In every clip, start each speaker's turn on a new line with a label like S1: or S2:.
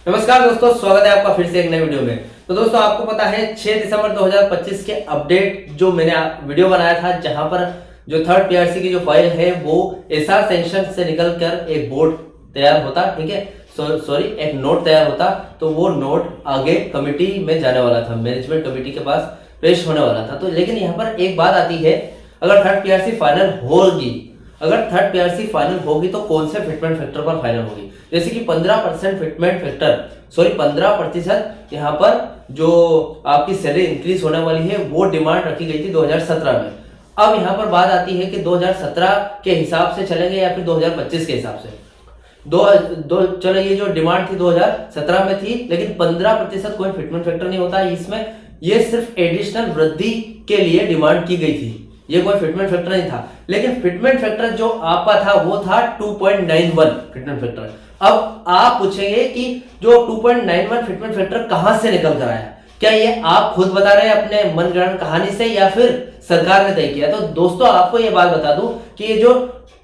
S1: नमस्कार दोस्तों, स्वागत है आपका फिर से एक नई वीडियो में। तो दोस्तों आपको पता है 6 दिसंबर 2025 के अपडेट जो मैंने वीडियो बनाया था, जहां पर जो थर्ड पीआरसी की जो फाइल है वो एसआर सैंक्शन से निकल कर एक बोर्ड तैयार होता, ठीक है, सॉरी एक नोट तैयार होता। तो वो नोट आगे कमेटी में जाने वाला था, मैनेजमेंट कमेटी के पास पेश होने वाला था। तो लेकिन यहाँ पर एक बात आती है, अगर थर्ड पीआरसी फाइनल होगी, अगर थर्ड पीआरसी फाइनल होगी तो कौन से फिटमेंट फैक्टर पर फाइनल होगी। जैसे कि 15% फिटमेंट फैक्टर, सॉरी 15% यहाँ पर जो आपकी सैलरी इंक्रीज होने वाली है वो डिमांड रखी गई थी 2017 में। अब यहाँ पर बात आती है कि 2017 के हिसाब से चलेंगे या फिर 2025 के हिसाब से। चलो ये जो डिमांड थी 2017 में थी, लेकिन 15% कोई फिटमेंट फैक्टर नहीं होता इसमें, ये सिर्फ एडिशनल वृद्धि के लिए डिमांड की गई थी, ये कोई फिटमेंट फैक्टर नहीं था। लेकिन फिटमेंट फैक्टर जो आपका था वो था 2.91 फिटमेंट फैक्टर। अब आप पूछेंगे कि जो 2.91 फिटमेंट फैक्टर कहां से निकल कर आया, क्या ये आप खुद बता रहे हैं अपने मनगढ़ंत कहानी से या फिर सरकार ने तय किया। तो दोस्तों आपको ये बात बता दूं कि ये जो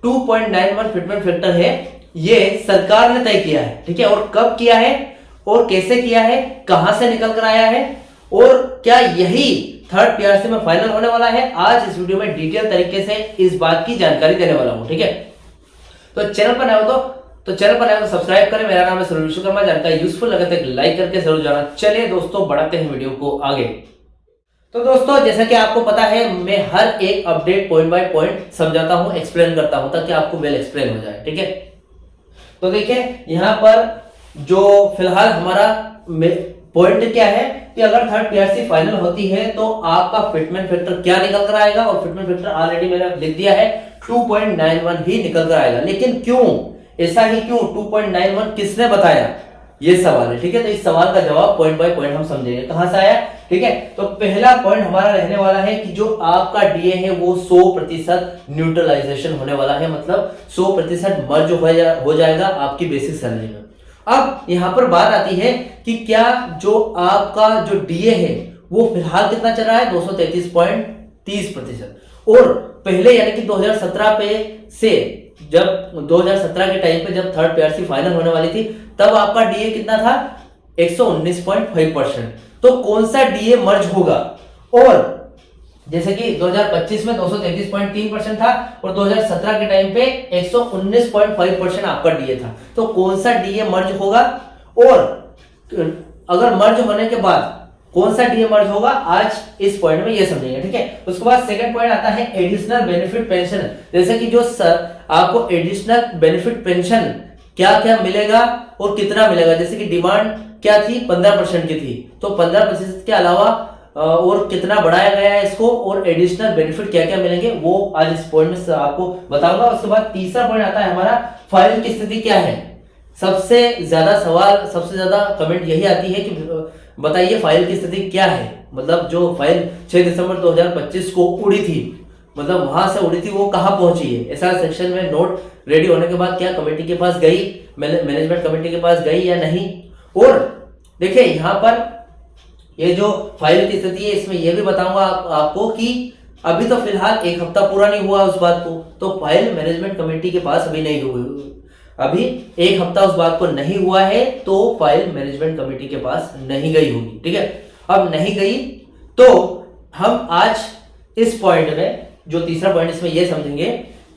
S1: 2.91 फिटमेंट फैक्टर है ये सरकार ने तय किया है, ठीक है। और कब किया है और कैसे किया है, कहां से निकल कर आया है और क्या यही थर्ड पीआरसी में फाइनल होने वाला है, आज इस वीडियो में डिटेल तरीके से इस बात की जानकारी देने वाला हूं, ठीक है। तो चैनल पर नए हो तो चैनल पर नए हो सब्सक्राइब करें। मेरा नाम है सरोज विश्वकर्मा। जानकारी यूजफुल लगे तो लाइक करके जरूर जाना। चलिए दोस्तों बढ़ाते हैं वीडियो को आगे। तो दोस्तों जैसा कि आपको पता है, मैं हर एक अपडेट पॉइंट बाय पॉइंट समझाता हूं, एक्सप्लेन करता हूं ताकि आपको वेल एक्सप्लेन हो जाए, ठीक है। तो देखिए यहाँ पर जो फिलहाल हमारा पॉइंट क्या है कि अगर थर्ड पीआरसी फाइनल होती है तो आपका फिटमेंट फैक्टर क्या निकल कर आएगा, और फिटमेंट फैक्टर ऑलरेडी मैंने लिख दिया है 2.91 ही निकल कर आएगा। लेकिन क्यों, ऐसा ही क्यों, 2.91 किसने बताया, ये सवाल है, ठीक है। तो इस सवाल का जवाब पॉइंट बाय पॉइंट हम समझेंगे कहां से आया, ठीक है। तो पहला पॉइंट हमारा रहने वाला है कि जो आपका डीए है वो 100% न्यूट्रलाइजेशन होने वाला है, मतलब 100% मर्ज हो जाएगा आपकी बेसिक सैलरी में। अब यहां पर बात आती है कि क्या जो आपका जो डीए है वो फिलहाल कितना चल रहा है, 233.30%। और पहले यानी कि 2017 पे से, जब 2017 के टाइम पे जब थर्ड पीआरसी फाइनल होने वाली थी तब आपका डीए कितना था, 119.5%। तो कौन सा डीए मर्ज होगा, और जैसे कि 2025 में 233.3% था और 2017 के टाइम पे 119.5% आपका डीए था। तो कौन सा डीए मर्ज होगा, और अगर मर्ज होने के बाद कौन सा डीए मर्ज होगा, आज इस पॉइंट में ये समझेंगे, ठीक है। उसके बाद सेकंड पॉइंट आता है एडिशनल बेनिफिट पेंशन। जैसे कि जो आपको एडिशनल बेनिफिट पेंशन क्या क्या मिलेगा और कितना मिलेगा। जैसे कि डिमांड क्या थी, 15% की थी, तो 15% के अलावा और कितना बढ़ाया गया है इसको, और एडिशनल बेनिफिट क्या क्या मिलेंगे वो आज इस पॉइंट में आपको बताऊंगा। उसके बाद तीसरा पॉइंट आता है हमारा फाइल की स्थिति क्या है। सबसे ज्यादा सवाल, सबसे ज्यादा कमेंट यही आती है कि बताइए फाइल की स्थिति क्या है, मतलब जो फाइल 6 दिसंबर 2025 को उड़ी थी, मतलब वहां से उड़ी थी वो कहां पहुंची है। ऐसा सेक्शन में नोट रेडी होने के बाद क्या कमेटी के पास गई, मैनेजमेंट कमेटी के पास गई या नहीं। और देखिए यहाँ पर ये जो फाइल की स्थिति है इसमें यह भी बताऊंगा आपको कि अभी तो फिलहाल एक हफ्ता पूरा नहीं हुआ उस बात को, तो फाइल मैनेजमेंट कमेटी के पास अभी नहीं हुई, अभी एक हफ्ता उस बात को नहीं हुआ है, तो फाइल मैनेजमेंट कमेटी के पास नहीं गई होगी, ठीक है। अब नहीं गई तो हम आज इस पॉइंट में जो तीसरा पॉइंट इसमें यह समझेंगे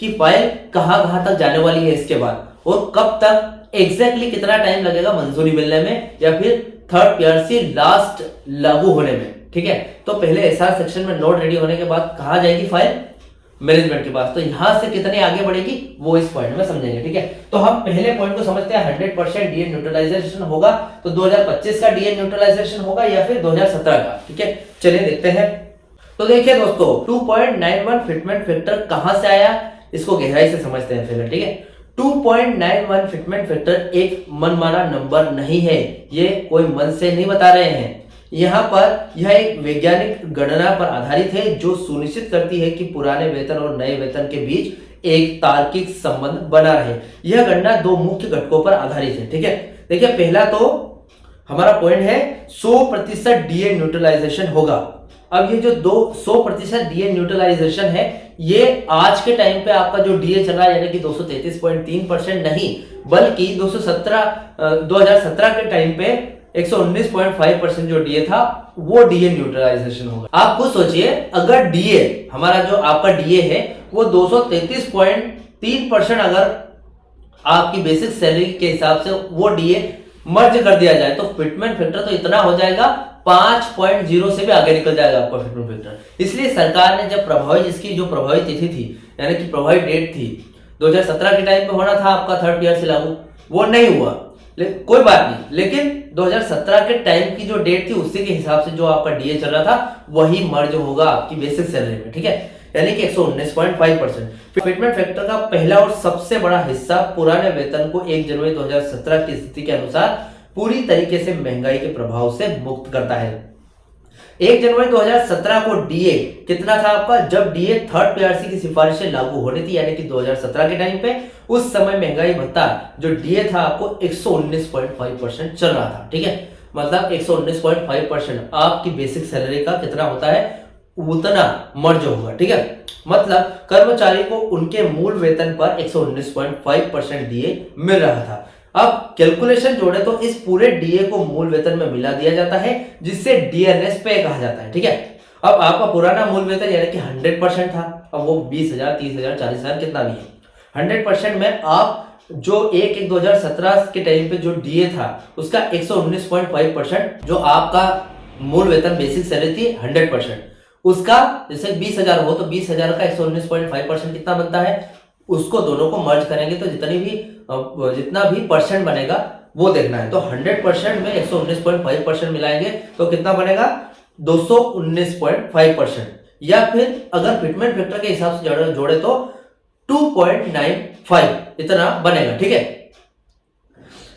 S1: कि फाइल कहां कहां तक जाने वाली है इसके बाद, और कब तक एग्जैक्टली कितना टाइम लगेगा मंजूरी मिलने में या फिर थर्ड पीआरसी लास्ट लागू होने में, ठीक है। तो पहले एसआर सेक्शन में नोट रेडी होने के बाद कहां जाएगी फाइल, मैनेजमेंट के पास, तो यहां से कितने आगे बढ़ेगी वो इस पॉइंट में समझेंगे, ठीक है। तो हम पहले पॉइंट को समझते हैं, 100% डीए न्यूट्रलाइजेशन होगा तो 2025 का डीए न्यूट्रलाइजेशन होगा या फिर 2017 का, ठीक है। चलिए देखते हैं। तो देखिए दोस्तों 2.91 फिटमेंट फैक्टर कहां से आया, इसको गहराई से समझते हैं पहले, ठीक है। 2.91 फिटमेंट फैक्टर एक मनमाना नंबर नहीं है, ये कोई मन से नहीं बता रहे हैं। यहाँ पर यह एक वैज्ञानिक गणना पर आधारित है जो सुनिश्चित करती है कि पुराने वेतन और नए वेतन के बीच एक तार्किक संबंध बना रहे। यह गणना दो मुख्य घटकों पर आधारित है, ठीक है। देखिए पहला तो हमारा पॉइंट है 100% डीए न्यूट्रलाइजेशन होगा, अब ये जो 200% डीए न्यूट्रलाइजेशन है, ये आज के टाइम पे आपका जो डीए चल रहा है यानी कि 233.3% नहीं, बल्कि 2017 के टाइम पे 119.5% जो डीए था वो डीए न्यूट्रलाइजेशन होगा। आप खुद सोचिए, अगर डीए हमारा जो आपका डीए है वो 233.3% अगर आपकी बेसिक सैलरी के हिसाब से वो डीए मर्ज कर दिया जाए तो फिटमेंट फैक्टर तो इतना हो जाएगा 5.0 से भी आगे निकल जाएगा आपका फिटमेंट फैक्टर। इसलिए सरकार ने जब इसकी जो प्रभावी तिथि थी यानी कि प्रभावी डेट थी 2017 के टाइम पे होना था आपका थर्ड ईयर से लागू, वो नहीं हुआ, कोई बात नहीं, लेकिन 2017 के टाइम की जो डेट थी उसी के हिसाब से जो आपका डीए चल रहा था वही मर्ज होगा आपकी बेसिक सैलरी में, ठीक है, यानी कि 119.5%। फिटमेंट फैक्टर का पहला और सबसे बड़ा हिस्सा पुराने वेतन को 1 जनवरी 2017 की स्थिति के अनुसार पूरी तरीके से महंगाई के प्रभाव से मुक्त करता है। 1 जनवरी 2017 को डीए कितना था आपका, जब डीए थर्ड पीआरसी की सिफारिश से लागू होनी थी यानी कि 2017 के टाइम पे, उस समय महंगाई भत्ता जो डीए था आपको 119.5% चल रहा था, ठीक है, मतलब 119.5% आपकी बेसिक सैलरी का कितना होता है उतना मर्ज होगा, ठीक है, मतलब कर्मचारी को उनके मूल वेतन पर 119.5% डीए मिल रहा था। अब कैलकुलेशन जोड़े तो इस पूरे डीए को मूल वेतन में मिला दिया जाता है जिससे डीएनएस पे कहा जाता है, ठीक है। अब आपका पुराना मूल वेतन यानी कि 100% था, अब वो 20,000 30,000 40,000 कितना भी है, 100% में आप जो 1/1/2017 के टाइम पे जो डीए था उसका 119.5% जो आपका मूल वेतन बेसिक सैलरी थी 100%, उसका जैसे 20,000 हो तो 20,000 का 119.5% कितना बनता है, उसको दोनों को मर्ज करेंगे तो जितना भी परसेंट बनेगा वो देखना है। तो 100% में 119.5% मिलाएंगे तो कितना बनेगा 219.5%, या फिर अगर फिटमेंट फैक्टर के हिसाब से जोड़े तो 2.95 इतना बनेगा, ठीक है।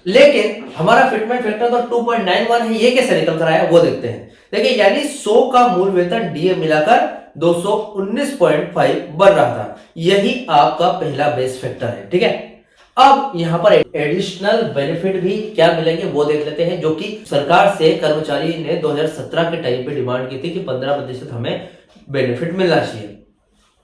S1: लेकिन हमारा फिटमेंट फैक्टर तो 2.91 है, ये कैसे निकल कर आया वो देखते हैं। देखिए यानी 100 का मूल वेतन डीए मिलाकर 219.5 बन रहा था, यही आपका पहला बेस फैक्टर है, ठीक है। अब यहां पर एडिशनल बेनिफिट भी क्या मिलेंगे वो देख लेते हैं, जो कि सरकार से कर्मचारी ने 2017 के टाइम पे डिमांड की थी कि 15% हमें बेनिफिट मिलना चाहिए,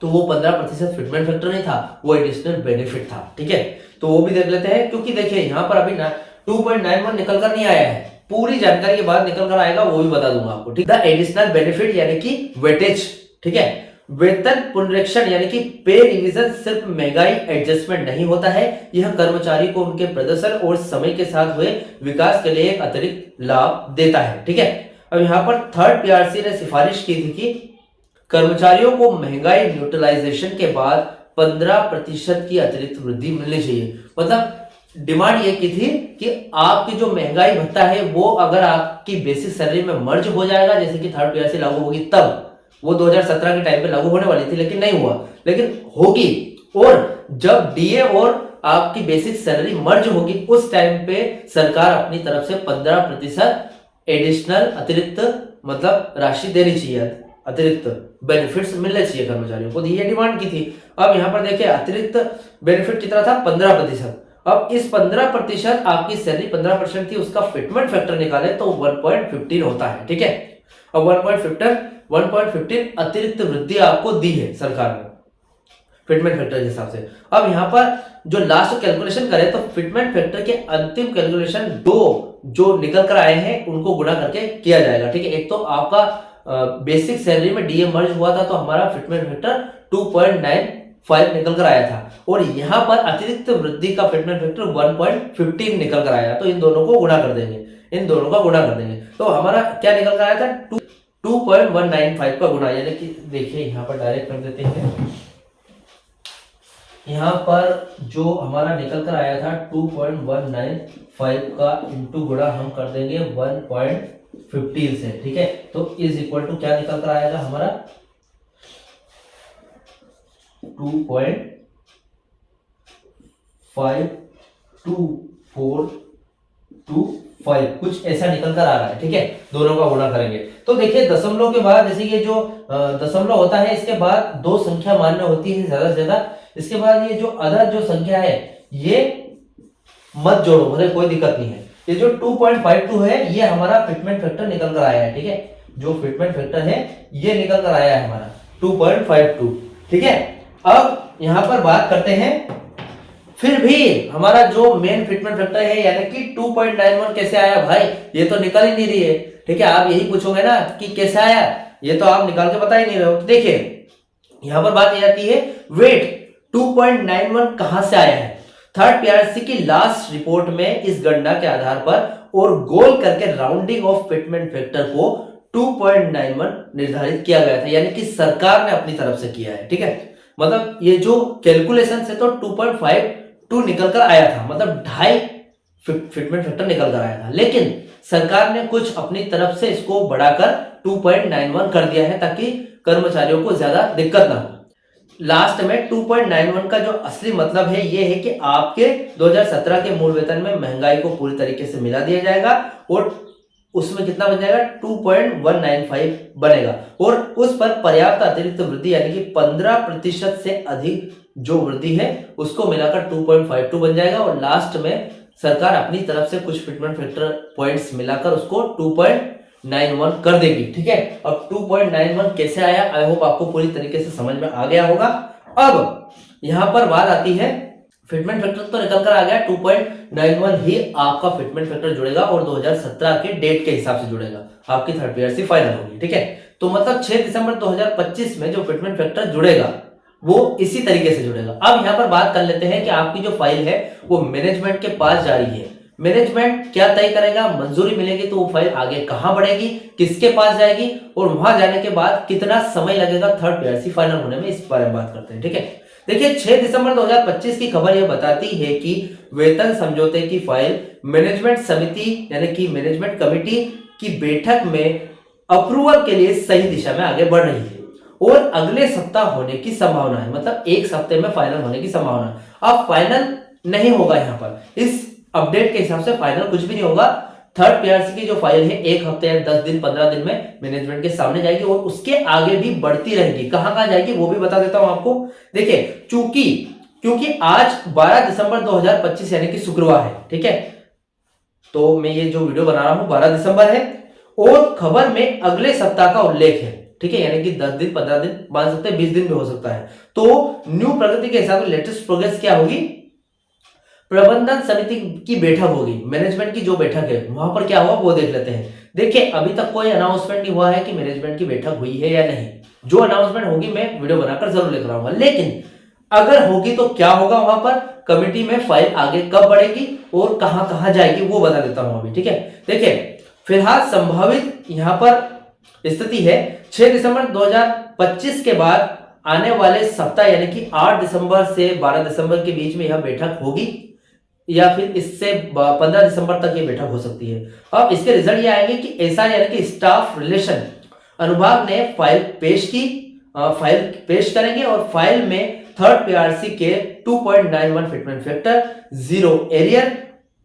S1: तो वो 15% फिटमेंट फैक्टर नहीं था, वो एडिशनल बेनिफिट था, ठीक है। तो वो भी देख लेते हैं, क्योंकि देखिए यहां पर अभी ना 2.91 निकल कर नहीं आया है, पूरी जानकारी के बाद निकल कर आएगा वो भी बता दूंगा आपको, ठीक है। एडिशनल बेनिफिट यानी कि वेटेज, ठीक है, वेतन पुनरीक्षण यानी कि पे रिवीजन सिर्फ महंगाई एडजस्टमेंट नहीं होता है, यह कर्मचारी को उनके प्रदर्शन और समय के साथ हुए विकास के लिए एक अतिरिक्त लाभ देता है, ठीक है। अब यहाँ पर थर्ड पीआरसी ने सिफारिश की थी कि कर्मचारियों को महंगाई न्यूट्रलाइजेशन के बाद 15% की अतिरिक्त वृद्धि मिलनी चाहिए, मतलब डिमांड ये की थी कि आपकी जो महंगाई भत्ता है वो अगर आपकी बेसिक सैलरी में मर्ज हो जाएगा, जैसे कि थर्ड पीआरसी लागू होगी, तब वो 2017 के टाइम पे लागू होने वाली थी लेकिन नहीं हुआ, लेकिन होगी, और जब डीए और आपकी बेसिक सैलरी मर्ज होगी उस टाइम पे सरकार अपनी तरफ से 15% एडिशनल अतिरिक्त मतलब राशि देनी चाहिए, अतिरिक्त बेनिफिट्स मिलने चाहिए कर्मचारियों को, ये डिमांड की थी। अब यहाँ पर देखिए अतिरिक्त बेनिफिट कितना था 15%। अब इस 15% आपकी सैलरी 15% थी, उसका फिटमेंट फैक्टर निकाले तो 1.15 होता है, ठीक है। अब 1.15 अतिरिक्त वृद्धि आपको दी है सरकार ने फिटमेंट फैक्टर के हिसाब से। अब यहाँ पर जो लास्ट कैलकुलेशन करें तो फिटमेंट फैक्टर के अंतिम कैलकुलेशन दो जो निकल कर आए हैं उनको गुणा करके किया जाएगा, ठीक है। एक तो आपका बेसिक सैलरी में डीए मर्ज हुआ था तो हमारा फिटमेंट फैक्टर 2.95 निकल कर आया था, और यहाँ पर अतिरिक्त वृद्धि का फिटमेंट फैक्टर 1.15 निकल कर आया, तो इन दोनों को गुणा कर देंगे, इन दोनों का गुणा कर देंगे तो हमारा क्या निकल कर आया था 2.195 का गुणा, यानी कि देखिए यहाँ पर डायरेक्ट कर देते हैं, यहाँ पर जो हमारा निकल कर आया था 2.195 का इंटू गुणा हम कर देंगे 1.15 से, ठीक है। तो इज इक्वल टू क्या निकल कर आएगा हमारा 2.5245 कुछ ऐसा निकल कर आ रहा है, ठीक है। दोनों का गुणा करेंगे तो देखिए दशमलव के बाद, जैसे ये जो दशमलव होता है इसके बाद दो संख्या मान्य होती है ज्यादा से ज्यादा, इसके बाद ये जो अदर जो संख्या है ये मत जोड़ो, मतलब कोई दिक्कत नहीं है। ये जो 2.52 है ये हमारा फिटमेंट फैक्टर निकल कर आया है, ठीक है। जो फिटमेंट फैक्टर है ये निकल कर आया है हमारा 2.52। ठीक है, अब यहां पर बात करते हैं, फिर भी हमारा जो मेन फिटमेंट फैक्टर है यानी कि 2.91 कैसे आया भाई, ये तो निकल ही नहीं रही है। ठीक है, आप यही पूछोगे ना कि कैसे आया, ये तो आप निकाल के बता ही नहीं रहे हो। देखिए यहां पर बात ये आती है वेट 2.91 कहां से आया है। थर्ड पीआरसी की लास्ट रिपोर्ट में इस गणना के आधार पर और गोल करके राउंडिंग ऑफ फिटमेंट फैक्टर को 2.91 निर्धारित किया गया था, यानी कि सरकार ने अपनी तरफ से किया है। ठीक है, मतलब ये जो कैलकुलेशन से तो 2.52 निकल कर आया था, मतलब 2.5 फिटमेंट फैक्टर निकल कर आया था, लेकिन सरकार ने कुछ अपनी तरफ से इसको बढ़ाकर 2.91 कर दिया है ताकि कर्मचारियों को ज्यादा दिक्कत ना हो। लास्ट में 2.91 का जो असली मतलब है ये है कि आपके 2017 के मूल वेतन में महंगाई को पूरी तरीके से मिला दिया जाएगा और उसमें कितना बन जाएगा 2.195 बनेगा, और उस पर पर्याप्त अतिरिक्त वृद्धि यानी कि 15% से अधिक जो वृद्धि है उसको मिलाकर 2.52 बन जाएगा, और लास्ट में सरकार अपनी तरफ से कुछ फिटमेंट फैक्टर पॉइंट्स मिलाकर उसको 2.91 कर देगी। ठीक है, अब 2.91 कैसे आया, आई होप आपको पूरी तरीके से समझ में आ गया होगा। अब यहां पर बात आती है, फिटमेंट फैक्टर तो निकल कर आ गया, 2.91 ही आपका फिटमेंट फैक्टर जुड़ेगा और 2017 के डेट के हिसाब से जुड़ेगा, आपकी थर्ड पीआरसी फाइनल होगी। ठीक है, तो मतलब 6 दिसंबर 2025 में जो फिटमेंट फैक्टर जुड़ेगा वो इसी तरीके से जुड़ेगा। अब यहां पर बात कर लेते हैं कि आपकी जो फाइल है वो मैनेजमेंट के पास जा रही है, मैनेजमेंट क्या तय करेगा, मंजूरी मिलेगी तो वो फाइल आगे कहां बढ़ेगी, किसके पास जाएगी, और वहां जाने के बाद कितना समय लगेगा थर्ड पीआरसी फाइनल होने में, इस बारे में बात करते हैं। ठीक है, देखिए 6 दिसंबर 2025 की खबर यह बताती है कि वेतन समझौते की फाइल मैनेजमेंट समिति यानी कि मैनेजमेंट कमेटी की बैठक में अप्रूवल के लिए सही दिशा में आगे बढ़ रही है और अगले सप्ताह होने की संभावना है, मतलब एक सप्ताह में फाइनल होने की संभावना है। अब फाइनल नहीं होगा, यहाँ पर इस अपडेट के हिसाब से फाइनल कुछ भी नहीं होगा। थर्ड पीआरसी की जो फाइल है 1 हफ्ते या 10 दिन 15 दिन में मैनेजमेंट के सामने जाएगी और उसके आगे भी बढ़ती रहेगी। कहां कहां जाएगी वो भी बता देता हूं आपको। देखिए क्योंकि आज 12 दिसंबर 2025 यानी कि शुक्रवार है, ठीक है, तो मैं ये जो वीडियो बना रहा हूं 12 दिसंबर है और खबर में अगले सप्ताह का उल्लेख है। ठीक है, यानी कि 10 दिन 15 दिन मान सकते हैं, 20 दिन भी हो सकता है। तो न्यू प्रगति के हिसाब से लेटेस्ट प्रोग्रेस क्या होगी, प्रबंधन समिति की बैठक होगी, मैनेजमेंट की जो बैठक है वहां पर क्या हुआ वो देख लेते हैं। देखिए अभी तक कोई अनाउंसमेंट नहीं हुआ है कि मैनेजमेंट की बैठक हुई है या नहीं, जो अनाउंसमेंट होगी मैं वीडियो बनाकर जरूर लेकर आऊंगा, लेकिन अगर होगी तो क्या होगा, वहां पर कमिटी में फाइल आगे कब बढ़ेगी और कहां कहां जाएगी वो बता देता हूं अभी। ठीक है, देखिए फिलहाल संभावित यहां पर स्थिति है 6 दिसंबर 2025 के बाद आने वाले सप्ताह यानी कि 8 दिसंबर से 12 दिसंबर के बीच में यह बैठक होगी या फिर इससे 15 दिसंबर तक ये बैठक हो सकती है। अब इसके रिजल्ट ये आएंगे कि एसआर यानी कि स्टाफ रिलेशन अनुभाग ने फाइल पेश करेंगे और फाइल में थर्ड पीआरसी के 2.91 फिटमेंट फैक्टर, जीरो एरियर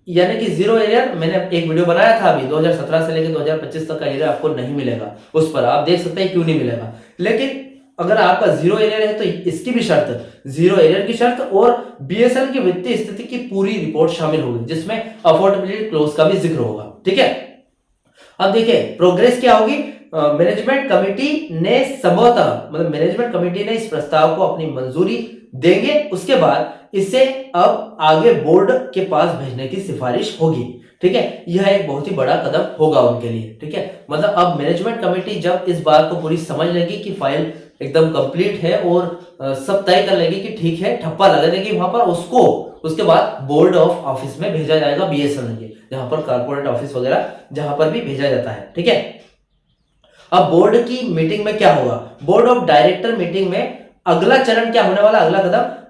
S1: यानी कि जीरो एरियर, मैंने एक वीडियो बनाया था अभी 2017 से लेकर 2025 तक का एरियर आपको नहीं मिलेगा, उस पर आप देख सकते हैं क्यों नहीं मिलेगा। लेकिन अगर आपका जीरो एरियर है तो इसकी भी शर्त, जीरो एरियर की शर्त और बीएसएनएल की वित्तीय स्थिति की पूरी रिपोर्ट शामिल होगी जिसमें अफोर्डेबिलिटी क्लोज का भी जिक्र होगा। ठीक है, अब देखिए प्रोग्रेस क्या होगी। मैनेजमेंट कमेटी ने संभवतः मतलब मैनेजमेंट कमेटी ने इस प्रस्ताव को अपनी मंजूरी देंगे, उसके बाद इसे अब आगे बोर्ड के पास भेजने की सिफारिश होगी। ठीक है, यह एक बहुत ही बड़ा कदम होगा उनके लिए। ठीक है, मतलब अब मैनेजमेंट कमेटी जब इस बात को पूरी समझ लेगी कि फाइल एकदम कंप्लीट है और सब तय कर लेगी कि ठीक है, ठप्पा लगा देगी वहां पर, उसको उसके बाद बोर्ड ऑफ ऑफिस में भेजा जाएगा, बीएसएनएल के जहां पर कारपोरेट ऑफिस वगैरह जहां पर भी भेजा जाता है। ठीक है, अब बोर्ड की मीटिंग में क्या होगा, बोर्ड ऑफ डायरेक्टर मीटिंग में अगला चरण क्या होने वाला, अगला कदम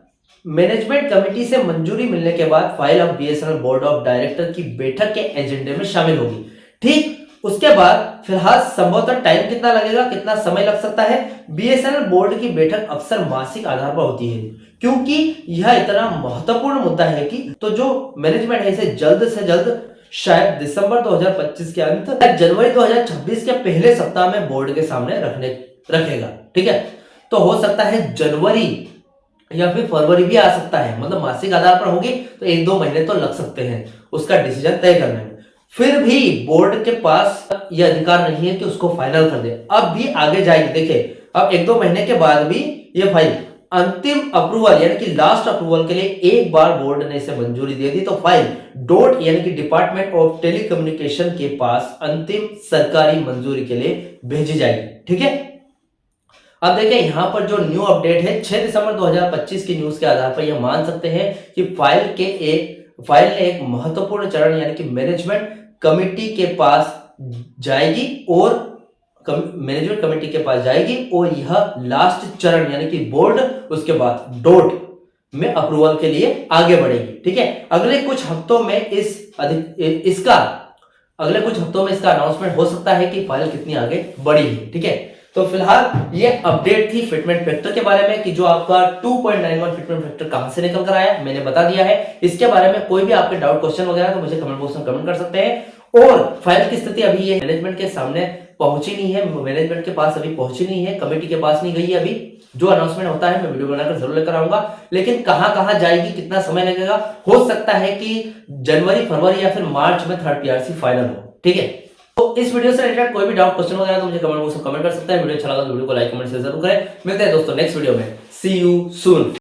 S1: मैनेजमेंट कमेटी से मंजूरी मिलने के बाद फाइल अब बीएसएनएल बोर्ड ऑफ डायरेक्टर की बैठक के एजेंडे में शामिल होगी। ठीक, उसके बाद फिलहाल संभवतः टाइम कितना लगेगा, कितना समय लग सकता है। बीएसएनएल बोर्ड की बैठक अक्सर मासिक आधार पर होती है क्योंकि यह इतना महत्वपूर्ण मुद्दा है कि तो जो मैनेजमेंट है इसे जल्द से जल्द शायद दिसंबर 2025 के अंत तक जनवरी 2026 के पहले सप्ताह में बोर्ड के सामने रखेगा। ठीक है, तो हो सकता है जनवरी या फिर फरवरी भी आ सकता है, मतलब मासिक आधार पर होगी तो 1-2 महीने तो लग सकते हैं उसका डिसीजन तय करने में। फिर भी बोर्ड के पास ये अधिकार नहीं है कि उसको फाइनल कर दे। अब भी आगे जाएगी, देखिए अब 1-2 महीने के बाद भी ये फाइल अंतिम अप्रूवल यानी कि लास्ट अप्रूवल के लिए एक बार बोर्ड ने इसे मंजूरी दे दी तो फाइल डोट यानी कि डिपार्टमेंट ऑफ टेलीकम्युनिकेशन के पास अंतिम सरकारी मंजूरी के लिए भेजी जाएगी। ठीक है, अब देखिए यहां पर जो न्यू अपडेट है 6 दिसंबर 2025 की न्यूज के आधार पर यह मान सकते हैं कि फाइल ने एक महत्वपूर्ण चरण यानी कि मैनेजमेंट कमेटी के पास जाएगी और मैनेजमेंट कमेटी के पास जाएगी और यह लास्ट चरण यानी कि बोर्ड उसके बाद डोट में अप्रूवल के लिए आगे बढ़ेगी। ठीक है, अगले कुछ हफ्तों में इसका अनाउंसमेंट हो सकता है कि फाइल कितनी आगे बढ़ी है। ठीक है, तो फिलहाल ये अपडेट थी फिटमेंट फैक्टर के बारे में कि जो आपका 2.91 फिटमेंट फैक्टर कहां से निकल कर आया मैंने बता दिया है। इसके बारे में कोई भी आपके डाउट क्वेश्चन वगैरह तो मुझे कमेंट बॉक्स में कमेंट कर सकते हैं। और फाइल की स्थिति अभी ये मैनेजमेंट के सामने पहुंची नहीं है, मैनेजमेंट के पास अभी पहुंची नहीं है, कमेटी के पास नहीं गई है। अभी जो अनाउंसमेंट होता है मैं वीडियो बनाकर जरूर लेकर आऊंगा, लेकिन कहां जाएगी, कितना समय लगेगा, हो सकता है कि जनवरी, फरवरी या फिर मार्च में थर्ड पीआरसी फाइनल हो। ठीक है, तो इस वीडियो से रिलेटेड कोई भी डाउट क्वेश्चन वगैरह तो मुझे कमेंट बॉक्स में कमेंट कर सकता है। वीडियो अच्छा लगा तो वीडियो को लाइक कमेंट से जरूर करें। मिलते हैं दोस्तों नेक्स्ट वीडियो में। सी यू सून।